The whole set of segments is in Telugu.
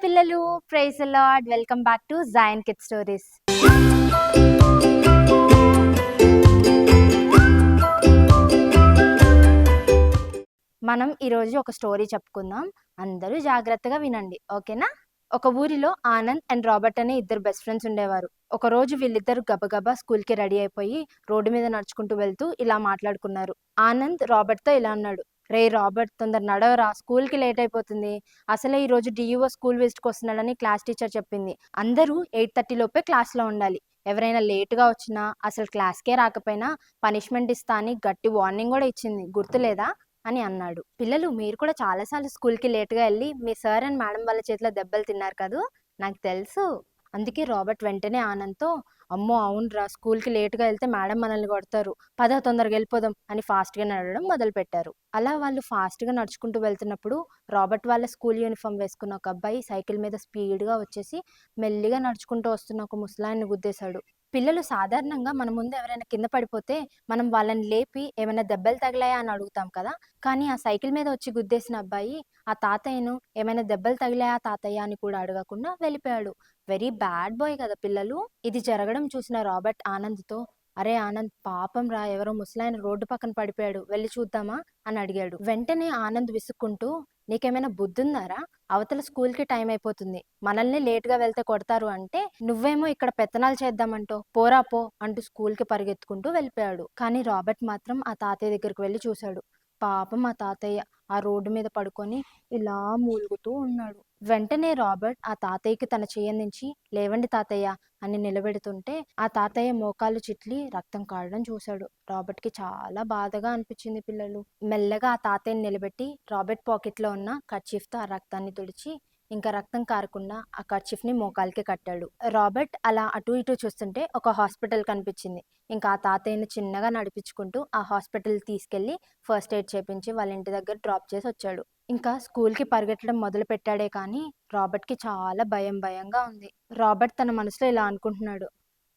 పిల్లలు, praise the Lord. Welcome back to Jayan kid stories. మనం ఈరోజు ఒక స్టోరీ చెప్పుకుందాం. అందరూ జాగ్రత్తగా వినండి, ఓకేనా? ఒక ఊరిలో ఆనంద్ అండ్ రాబర్ట్ అనే ఇద్దరు బెస్ట్ ఫ్రెండ్స్ ఉండేవారు. ఒక రోజు వీళ్ళిద్దరు గబగబా స్కూల్కి రెడీ అయిపోయి రోడ్డు మీద నడుచుకుంటూ వెళ్తూ ఇలా మాట్లాడుకున్నారు. ఆనంద్ రాబర్ట్తో ఇలా అన్నాడు: రే రాబర్ట్, తొందర నడవరా, స్కూల్కి లేట్ అయిపోతుంది. అసలే ఈ రోజు డిఈఓ స్కూల్ విజిట్కి వస్తున్నాడని క్లాస్ టీచర్ చెప్పింది. అందరూ 8:30 లోపే క్లాస్లో ఉండాలి. ఎవరైనా లేటుగా వచ్చినా, అసలు క్లాస్కే రాకపోయినా పనిష్మెంట్ ఇస్తా అని గట్టి వార్నింగ్ కూడా ఇచ్చింది, గుర్తులేదా అని అన్నాడు. పిల్లలు, మీరు కూడా చాలాసార్లు స్కూల్కి లేట్గా వెళ్ళి మీ సార్ అండ్ మేడం వాళ్ళ చేతిలో దెబ్బలు తిన్నారు కదూ, నాకు తెలుసు. అందుకే రాబర్ట్ వెంటనే ఆనంద్తో, అమ్మో అవునరా, స్కూల్కి లేట్గా వెళ్తే మేడం మనల్ని కొడతారు, పద తొందరగా వెళ్ళిపోదాం అని ఫాస్ట్గా నడవడం మొదలుపెట్టారు. అలా వాళ్ళు ఫాస్ట్గా నడుచుకుంటూ వెళ్తున్నప్పుడు రాబర్ట్ వాళ్ళ స్కూల్ యూనిఫామ్ వేసుకున్న ఒక అబ్బాయి సైకిల్ మీద స్పీడ్గా వచ్చేసి మెల్లిగా నడుచుకుంటూ వస్తున్న ఒక ముసలాయన్ని గుద్దేశాడు. పిల్లలు, సాధారణంగా మన ముందు ఎవరైనా కింద పడిపోతే మనం వాళ్ళని లేపి ఏమైనా దెబ్బలు తగిలాయా అని అడుగుతాం కదా. కానీ ఆ సైకిల్ మీద వచ్చి గుద్దేసిన అబ్బాయి ఆ తాతయ్యను ఏమైనా దెబ్బలు తగిలాయా తాతయ్య అని కూడా అడగకుండా వెళ్ళిపోయాడు. వెరీ బ్యాడ్ బాయ్ కదా పిల్లలు. ఇది జరగడం చూసిన రాబర్ట్ ఆనంద్తో, అరే ఆనంద్, పాపం రా, ఎవరో ముసలాయన రోడ్డు పక్కన పడిపోయాడు, వెళ్ళి చూద్దామా అని అడిగాడు. వెంటనే ఆనంద్ విసుక్కుంటూ, నీకేమైనా బుద్ధుందారా, అవతల స్కూల్కి టైం అయిపోతుంది, మనల్ని లేట్గా వెళ్తే కొడతారు అంటే నువ్వేమో ఇక్కడ పెత్తనాలు చేద్దామంటో, పోరా పో అంటూ స్కూల్కి పరిగెత్తుకుంటూ వెళ్ళిపోయాడు. కానీ రాబర్ట్ మాత్రం ఆ తాతయ్య దగ్గరికి వెళ్ళి చూశాడు. పాపం ఆ తాతయ్య ఆ రోడ్డు మీద పడుకొని ఇలా మూలుగుతూ ఉన్నాడు. వెంటనే రాబర్ట్ ఆ తాతయ్యకి తన చెయ్యందించి, లేవండి తాతయ్య అని నిలబెడుతుంటే ఆ తాతయ్య మోకాలు చిట్లి రక్తం కారడం చూశాడు. రాబర్ట్కి చాలా బాధగా అనిపించింది. పిల్లలు, మెల్లగా ఆ తాతయ్యని నిలబెట్టి రాబర్ట్ పాకెట్లో ఉన్న కర్చీఫ్తో ఆ రక్తాన్ని తుడిచి ఇంకా రక్తం కారకుండా ఆ కర్చీఫ్ని మోకాలికి కట్టాడు. రాబర్ట్ అలా అటు ఇటు చూస్తుంటే ఒక హాస్పిటల్ కనిపించింది. ఇంకా ఆ తాతయ్యని చిన్నగా నడిపించుకుంటూ ఆ హాస్పిటల్ తీసుకెళ్లి ఫస్ట్ ఎయిడ్ చేపించి వాళ్ళ ఇంటి దగ్గర డ్రాప్ చేసి వచ్చాడు. ఇంకా స్కూల్కి పరిగెట్టడం మొదలు పెట్టాడే కానీ రాబర్ట్కి చాలా భయంగా ఉంది. రాబర్ట్ తన మనసులో ఇలా అనుకుంటున్నాడు: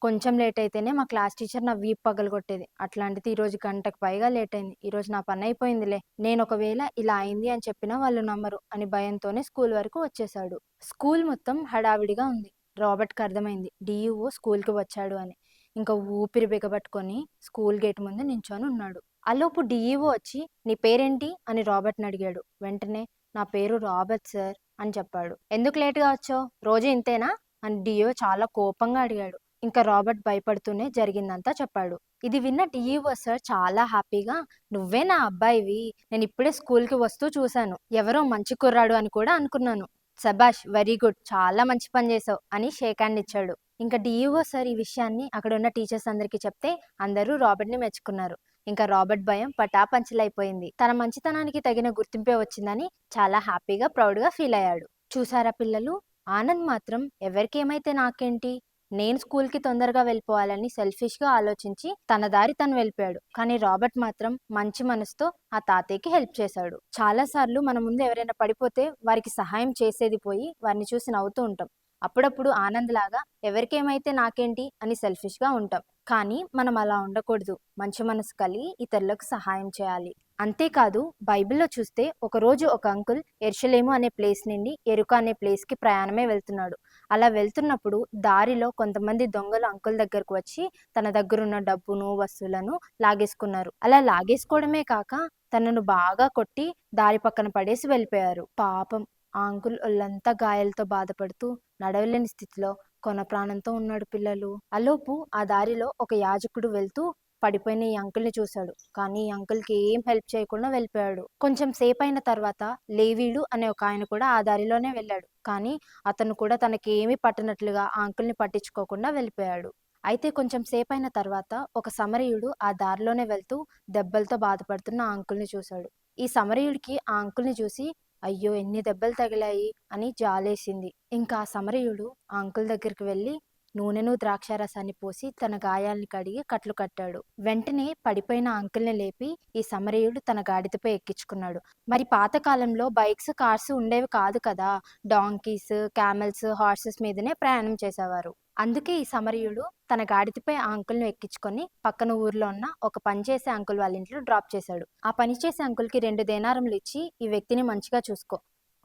కొంచెం లేట్ అయితేనే మా క్లాస్ టీచర్ నా వీపు పగలగొట్టేది, అట్లాంటిది ఈరోజు గంటకు పైగా లేట్ అయింది, ఈరోజు నా పని అయిపోయిందిలే, నేను ఒకవేళ ఇలా అయింది అని చెప్పినా వాళ్ళు నమ్మరు అని భయంతోనే స్కూల్ వరకు వచ్చేసాడు. స్కూల్ మొత్తం హడావిడిగా ఉంది. రాబర్ట్కి అర్థమైంది డిఈఓ స్కూల్కి వచ్చాడు అని. ఇంకా ఊపిరి బిగబట్టుకొని స్కూల్ గేట్ ముందు నించొని ఉన్నాడు. అలోపు డిఈఓ వచ్చి, నీ పేరేంటి అని రాబర్ట్ని అడిగాడు. వెంటనే, నా పేరు రాబర్ట్ సార్ అని చెప్పాడు. ఎందుకు లేట్గా వచ్చావు, రోజు ఇంతేనా అని డిఈఓ చాలా కోపంగా అడిగాడు. ఇంకా రాబర్ట్ భయపడుతూనే జరిగిందంతా చెప్పాడు. ఇది విన్న డిఈఓ సార్ చాలా హ్యాపీగా, నువ్వే నా అబ్బాయివి, నేను ఇప్పుడే స్కూల్కి వస్తూ చూశాను, ఎవరో మంచి కుర్రాడు అని కూడా అనుకున్నాను, సబాష్, వెరీ గుడ్, చాలా మంచి పని చేసావు అని షేక్ హ్యాండ్ ఇచ్చాడు. ఇంకా డిఈఓ సార్ ఈ విషయాన్ని అక్కడ ఉన్న టీచర్స్ అందరికీ చెప్తే అందరూ రాబర్ట్ని మెచ్చుకున్నారు. ఇంకా రాబర్ట్ భయం పటాపంచలైపోయింది. తన మంచితనానికి తగిన గుర్తింపే వచ్చిందని చాలా హ్యాపీగా ప్రౌడ్గా ఫీల్ అయ్యాడు. చూసారా పిల్లలు, ఆనంద్ మాత్రం ఎవరికేమైతే నాకేంటి, నేను స్కూల్కి తొందరగా వెళ్ళిపోవాలని సెల్ఫిష్గా ఆలోచించి తన దారి తను వెళ్ళిపోయాడు. కానీ రాబర్ట్ మాత్రం మంచి మనసుతో ఆ తాతయ్యకి హెల్ప్ చేశాడు. చాలాసార్లు మన ముందు ఎవరైనా పడిపోతే వారికి సహాయం చేసేది పోయి వారిని చూసి నవ్వుతూ ఉంటాం. అప్పుడప్పుడు ఆనంద్ లాగా ఎవరికేమైతే నాకేంటి అని సెల్ఫిష్గా ఉంటాం. కానీ మనం అలా ఉండకూడదు, మంచి మనసు కలిగి ఇతరులకు సహాయం చేయాలి. అంతేకాదు, బైబిల్లో చూస్తే ఒకరోజు ఒక అంకుల్ ఎర్షలేము అనే ప్లేస్ నుండి ఎరుక అనే ప్లేస్కి ప్రయాణమే వెళ్తున్నాడు. అలా వెళ్తున్నప్పుడు దారిలో కొంతమంది దొంగలు అంకుల్ దగ్గరకు వచ్చి తన దగ్గరున్న డబ్బును వస్తువులను లాగేసుకున్నారు. అలా లాగేసుకోవడమే కాక తనను బాగా కొట్టి దారి పక్కన పడేసి వెళ్ళిపోయారు. పాపం ఆ అంకుల్ ఒళ్ళంతా గాయాలతో బాధపడుతూ నడవలేని స్థితిలో కొన ప్రాణంతో ఉన్నాడు. పిల్లలు, అలోపు ఆ దారిలో ఒక యాజకుడు వెళ్తూ పడిపోయిన ఈ అంకుల్ని చూశాడు. కానీ ఈ అంకుల్కి ఏం హెల్ప్ చేయకుండా వెళ్ళిపోయాడు. కొంచెం సేపు అయిన తర్వాత లేవీడు అనే ఒక ఆయన కూడా ఆ దారిలోనే వెళ్ళాడు. కానీ అతను కూడా తనకేమీ పట్టనట్లుగా ఆ అంకుల్ని పట్టించుకోకుండా వెళ్ళిపోయాడు. అయితే కొంచెం సేపు అయిన తర్వాత ఒక సమరయుడు ఆ దారిలోనే వెళ్తూ దెబ్బలతో బాధపడుతున్న ఆ అంకుల్ని చూశాడు. ఈ సమరయుడికి ఆ అంకుల్ని చూసి, అయ్యో ఎన్ని దెబ్బలు తగిలాయి అని జాలేసింది. ఇంకా ఆ సమరయుడు ఆ అంకుల్ దగ్గరికి వెళ్ళి నూనెను ద్రాక్షారసాన్ని పోసి తన గాయాల్ని కడిగి కట్లు కట్టాడు. వెంటనే పడిపోయిన అంకుల్ని లేపి ఈ సమరయుడు తన గాడిదపై ఎక్కించుకున్నాడు. మరి పాతకాలంలో బైక్స్, కార్స్ ఉండేవి కాదు కదా, డాంకీస్, క్యామెల్స్, హార్సెస్ మీదనే ప్రయాణం చేసేవారు. అందుకే ఈ సమరయుడు తన గాడిదపై ఆ అంకుల్ని ఎక్కించుకొని పక్కన ఊర్లో ఉన్న ఒక పనిచేసే అంకుల్ వాళ్ళ ఇంట్లో డ్రాప్ చేశాడు. ఆ పనిచేసే అంకుల్కి 2 దేనారములు ఇచ్చి, ఈ వ్యక్తిని మంచిగా చూసుకో,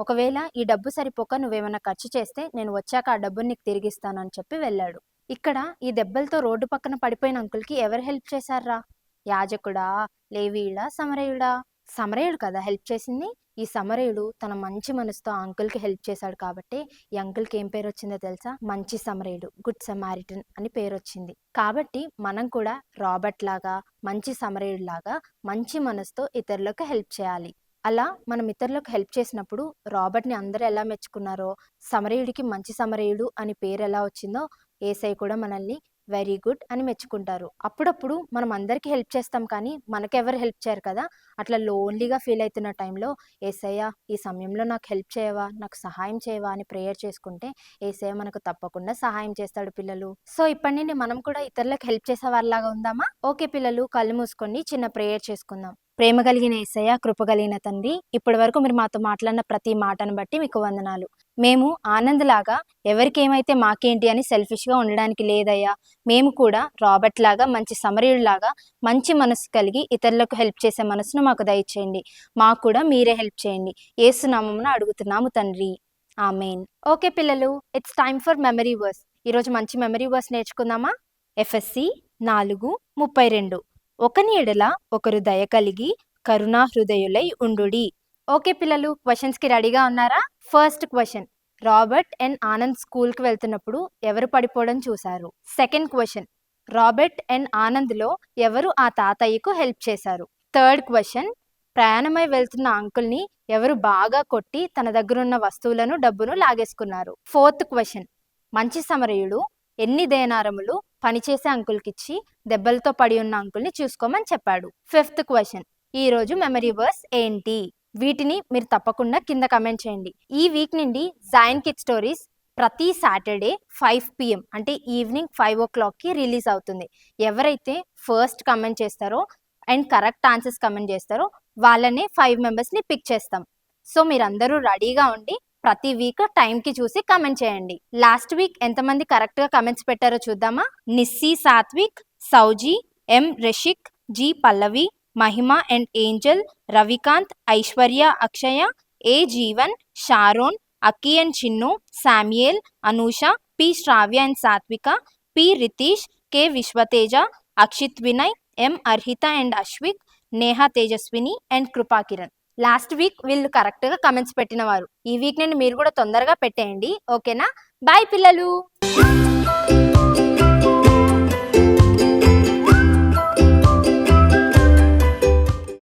ఒకవేళ ఈ డబ్బు సరిపోక నువ్వేమన్నా ఖర్చు చేస్తే నేను వచ్చాక ఆ డబ్బుని నీకు తిరిగిస్తాను అని చెప్పి వెళ్ళాడు. ఇక్కడ ఈ దెబ్బలతో రోడ్డు పక్కన పడిపోయిన అంకుల్కి ఎవరు హెల్ప్ చేశారా? యాజకుడా, లేవీయుడా, సమరయుడా? సమరయుడు కదా హెల్ప్ చేసింది. ఈ సమరయుడు తన మంచి మనసుతో ఆ అంకుల్కి హెల్ప్ చేశాడు కాబట్టి ఈ అంకుల్కి ఏం పేరు వచ్చిందో తెలుసా? మంచి సమరయుడు, గుడ్ సమారిటన్ అని పేరు వచ్చింది. కాబట్టి మనం కూడా రాబర్ట్ లాగా, మంచి సమరయుడు లాగా మంచి మనసుతో ఇతరులకు హెల్ప్ చేయాలి. అలా మనం ఇతరులకు హెల్ప్ చేసినప్పుడు రాబర్ట్ని అందరూ ఎలా మెచ్చుకున్నారో, సమరయుడికి మంచి సమరయుడు అని పేరు ఎలా వచ్చిందో యేసయ్య కూడా మనల్ని వెరీ గుడ్ అని మెచ్చుకుంటారు. అప్పుడప్పుడు మనం అందరికీ హెల్ప్ చేస్తాం కానీ మనకెవరు హెల్ప్ చేయరు కదా. అట్లా లోన్లీగా ఫీల్ అవుతున్న టైంలో యేసయ్య ఈ సమయంలో నాకు హెల్ప్ చేయవా, నాకు సహాయం చేయవా అని ప్రేయర్ చేసుకుంటే యేసయ్య మనకు తప్పకుండా సహాయం చేస్తాడు పిల్లలు. సో ఇప్పటి నుండి మనం కూడా ఇతరులకు హెల్ప్ చేసే వాళ్ళలాగా ఉందామా? ఓకే పిల్లలు, కళ్ళు మూసుకొని చిన్న ప్రేయర్ చేసుకుందాం. ప్రేమ కలిగిన యేసయ్య, కృప కలిగిన తండ్రి, ఇప్పటి వరకు మీరు మాతో మాట్లాడిన ప్రతి మాటను బట్టి మీకు వందనాలు. మేము ఆనంద్ లాగా ఎవరికి ఏమైతే మాకేంటి అని సెల్ఫిష్గా ఉండడానికి లేదయ్యా. మేము కూడా రాబర్ట్ లాగా, మంచి సమరయుడు లాగా మంచి మనసు కలిగి ఇతరులకు హెల్ప్ చేసే మనసును మాకు దయచేయండి. మాకు కూడా మీరే హెల్ప్ చేయండి. యేసు నామమున అడుగుతున్నాము తండ్రి, ఆమేన్. ఓకే పిల్లలు, it's time for memory verse. ఈరోజు మంచి మెమరీ వర్స్ నేర్చుకుందామా? ఎఫ్ఎస్సి 4:32. ఒకని ఎడల ఒకరు దయ కలిగి కరుణా హృదయులై ఉండుడి. ఓకే పిల్లలు, క్వశ్చన్స్కి రెడీగా ఉన్నారా? First question, Robert and Anand స్కూల్కి వెళ్తున్నప్పుడు ఎవరు పడిపోవడం చూశారు? సెకండ్ క్వశ్చన్, రాబర్ట్ అండ్ ఆనంద్లో ఎవరు ఆ తాతయ్యకు హెల్ప్ చేశారు? థర్డ్ క్వశ్చన్, ప్రయాణమై వెళ్తున్న అంకుల్ని ఎవరు బాగా కొట్టి తన దగ్గరున్న వస్తువులను, డబ్బును లాగేసుకున్నారు? ఫోర్త్ క్వశ్చన్, మంచి సమరయుడు ఎన్ని దేనారములు పనిచేసే అంకుల్కిచ్చి దెబ్బలతో పడి ఉన్న అంకుల్ని చూసుకోమని చెప్పాడు? ఫిఫ్త్ క్వశ్చన్, ఈరోజు మెమరీ వర్స్ ఏంటి? వీటిని మీరు తప్పకుండా కింద కమెంట్ చేయండి. ఈ వీక్ నుండి జైన్ కిడ్ స్టోరీస్ ప్రతి సాటర్డే 5 PM అంటే ఈవినింగ్ 5 o'clockకి రిలీజ్ అవుతుంది. ఎవరైతే ఫస్ట్ కమెంట్ చేస్తారో అండ్ కరెక్ట్ ఆన్సర్స్ కమెంట్ చేస్తారో వాళ్ళనే 5 మెంబర్స్ని పిక్ చేస్తాం. సో మీరందరూ రెడీగా ఉండి ప్రతి వీక్ టైంకి చూసి కమెంట్ చేయండి. లాస్ట్ వీక్ ఎంతమంది కరెక్ట్గా కమెంట్స్ పెట్టారో చూద్దామా? Nissi Satvik, Sauji, M Rashik, G Pallavi, Mahima and Angel, Ravikanth, Aishwarya, Akshaya, A Jeevan, Sharon, Akki and Chinnu, Samuel, Anusha, P Shravya and Satvika, P Ritesh, K Vishwateja, Akshith Vinay, M Arhitha and Ashwik, Neha Tejaswini and Krupa Kiran. Last week వీళ్ళు కరెక్ట్గా కమెంట్స్ పెట్టిన వారు. ఈ వీక్ నుండి మీరు కూడా తొందరగా పెట్టేయండి, ఓకేనా? బాయ్ పిల్లలు.